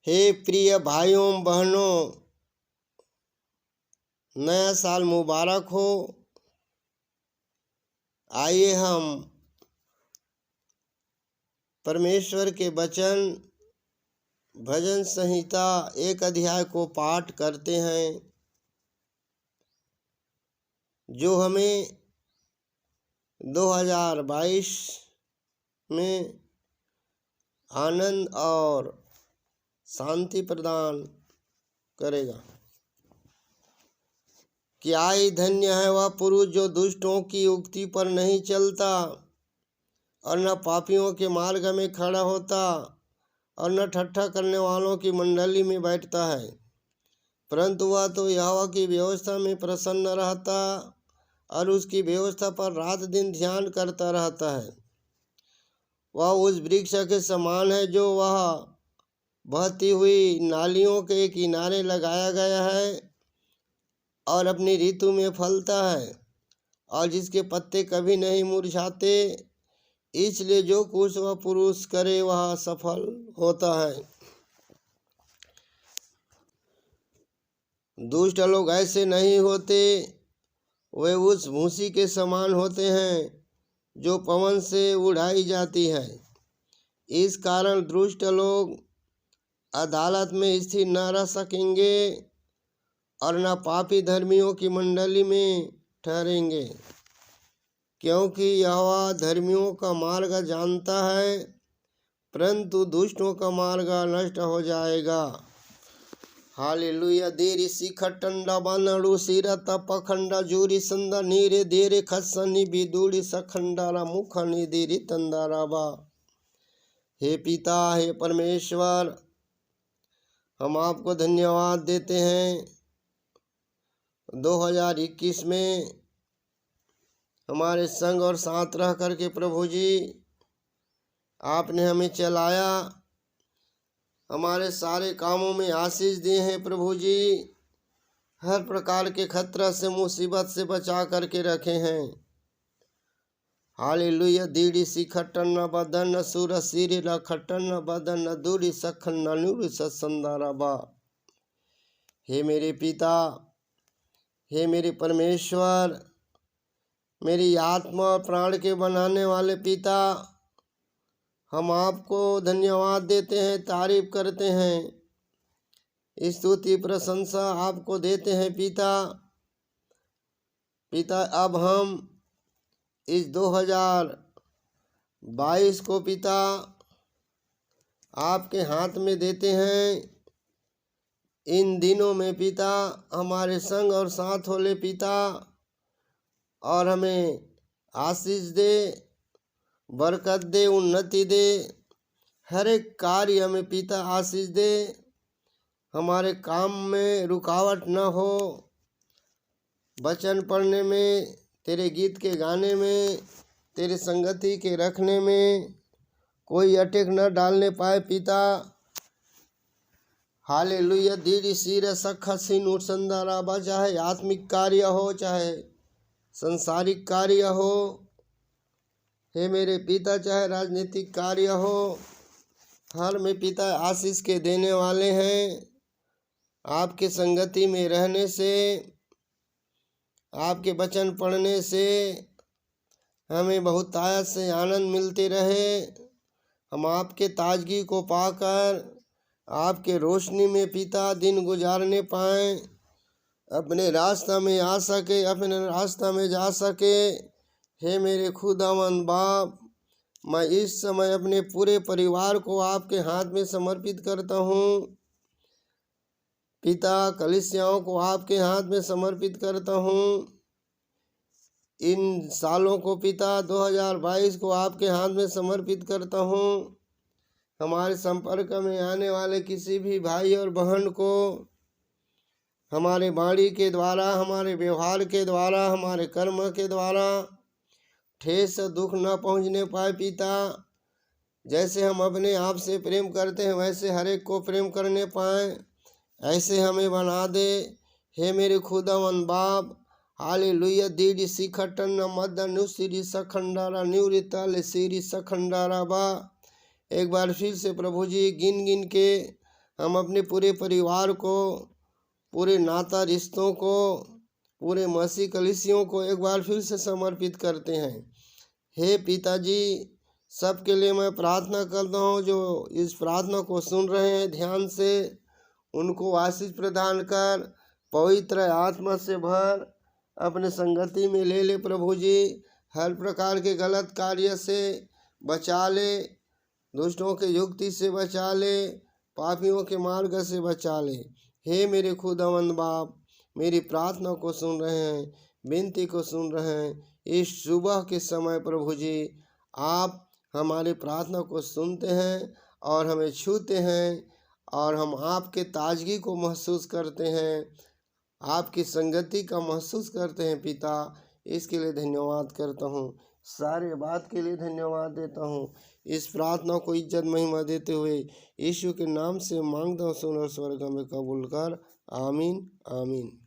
हे प्रिय भाइयों बहनों, नया साल मुबारक हो। आइए हम परमेश्वर के वचन भजन संहिता 1 अध्याय को पाठ करते हैं, जो हमें 2022 में आनंद और शांति प्रदान करेगा। क्या ही धन्य है वह पुरुष जो दुष्टों की उक्ति पर नहीं चलता और न पापियों के मार्ग में खड़ा होता और न ठट्ठा करने वालों की मंडली में बैठता है, परंतु वह तो यहोवा की व्यवस्था में प्रसन्न रहता और उसकी व्यवस्था पर रात दिन ध्यान करता रहता है। वह उस वृक्ष के समान है जो वह बहती हुई नालियों के किनारे लगाया गया है और अपनी ऋतु में फलता है और जिसके पत्ते कभी नहीं मुरझाते। इसलिए जो कुछ वह पुरुष करे वह सफल होता है। दुष्ट लोग ऐसे नहीं होते, वे उस भूसी के समान होते हैं जो पवन से उड़ाई जाती है। इस कारण दुष्ट लोग अदालत में स्थिर न रह सकेंगे और न पापी धर्मियों की मंडली में ठहरेंगे, क्योंकि यहोवा धर्मियों का मार्ग जानता है, परंतु दुष्टों का मार्ग नष्ट हो जाएगा। हालेलुया। देरी सिखटंडा बानड़ू सिरत पखंडा जूरी संदा नीरे देरे खसनी बिदूड़ी सखंडारा मुखनी देरी तंदारा बा। हे पिता, हे परमेश्वर, हम आपको धन्यवाद देते हैं। 2021 में हमारे संग और साथ रह करके प्रभु जी आपने हमें चलाया, हमारे सारे कामों में आशीष दिए हैं प्रभु जी। हर प्रकार के खतरा से मुसीबत से बचा करके रखे हैं। हालेलुया। दीड़ी सी खट्टन बदन सुर सिरी ल खट्टन बदन दूरी सखन नूरी सत्संदारा बा। हे मेरे पिता, हे मेरे परमेश्वर, मेरी आत्मा और प्राण के बनाने वाले पिता, हम आपको धन्यवाद देते हैं, तारीफ करते हैं, स्तुति प्रशंसा आपको देते हैं पिता। अब हम इस 2022 को पिता आपके हाथ में देते हैं। इन दिनों में पिता हमारे संग और साथ हो ले पिता, और हमें आशीष दे, बरकत दे, उन्नति दे। हर एक कार्य में पिता आशीष दे, हमारे काम में रुकावट न हो, वचन पढ़ने में, तेरे गीत के गाने में, तेरे संगति के रखने में कोई अटक न डालने पाए पिता। हालेलुया। दीदी सिर सखा सिन संदाराबा, चाहे आत्मिक कार्य हो चाहे संसारिक कार्य हो, हे मेरे पिता, चाहे राजनीतिक कार्य हो, हर में पिता आशीष के देने वाले हैं। आपके संगति में रहने से, आपके वचन पढ़ने से हमें बहुत आयत से आनंद मिलते रहे। हम आपके ताजगी को पाकर आपके रोशनी में पिता दिन गुजारने पाएँ, अपने रास्ता में आ सके, अपने रास्ता में जा सके। हे मेरे खुदावंद बाप, मैं इस समय अपने पूरे परिवार को आपके हाथ में समर्पित करता हूँ पिता। कलीसियाओं को आपके हाथ में समर्पित करता हूँ। इन सालों को पिता 2022 को आपके हाथ में समर्पित करता हूँ। हमारे संपर्क में आने वाले किसी भी भाई और बहन को हमारे वाणी के द्वारा, हमारे व्यवहार के द्वारा, हमारे कर्म के द्वारा ठेस दुख न पहुँचने पाए पिता। जैसे हम अपने आप से प्रेम करते हैं वैसे हर एक को प्रेम करने पाएँ, ऐसे हमें बना दे। हे मेरे खुदावन बाप, हालेलुया। दीडी सिखटन मदन सिरी सखंडारा निवृत्ताल सिरी सखंडारा बा। एक बार फिर से प्रभु जी गिन गिन के हम अपने पूरे परिवार को, पूरे नाता रिश्तों को, पूरे मसीह कलीसियों को एक बार फिर से समर्पित करते हैं। हे पिताजी, सबके लिए मैं प्रार्थना करता हूँ जो इस प्रार्थना को सुन रहे हैं ध्यान से, उनको आशीष प्रदान कर, पवित्र आत्मा से भर, अपने संगति में ले ले प्रभु जी। हर प्रकार के गलत कार्य से बचा ले, दुष्टों के युक्ति से बचा ले, पापियों के मार्ग से बचा ले। हे मेरे खुदावंद बाप, मेरी प्रार्थना को सुन रहे हैं, विनती को सुन रहे हैं, इस सुबह के समय प्रभु जी आप हमारे प्रार्थना को सुनते हैं और हमें छूते हैं, और हम आपके ताजगी को महसूस करते हैं, आपकी संगति का महसूस करते हैं पिता। इसके लिए धन्यवाद करता हूँ, सारे बात के लिए धन्यवाद देता हूँ। इस प्रार्थना को इज्जत महिमा देते हुए यीशु के नाम से मांगता हूँ, सुन और स्वर्ग में कबूल कर। आमीन आमीन।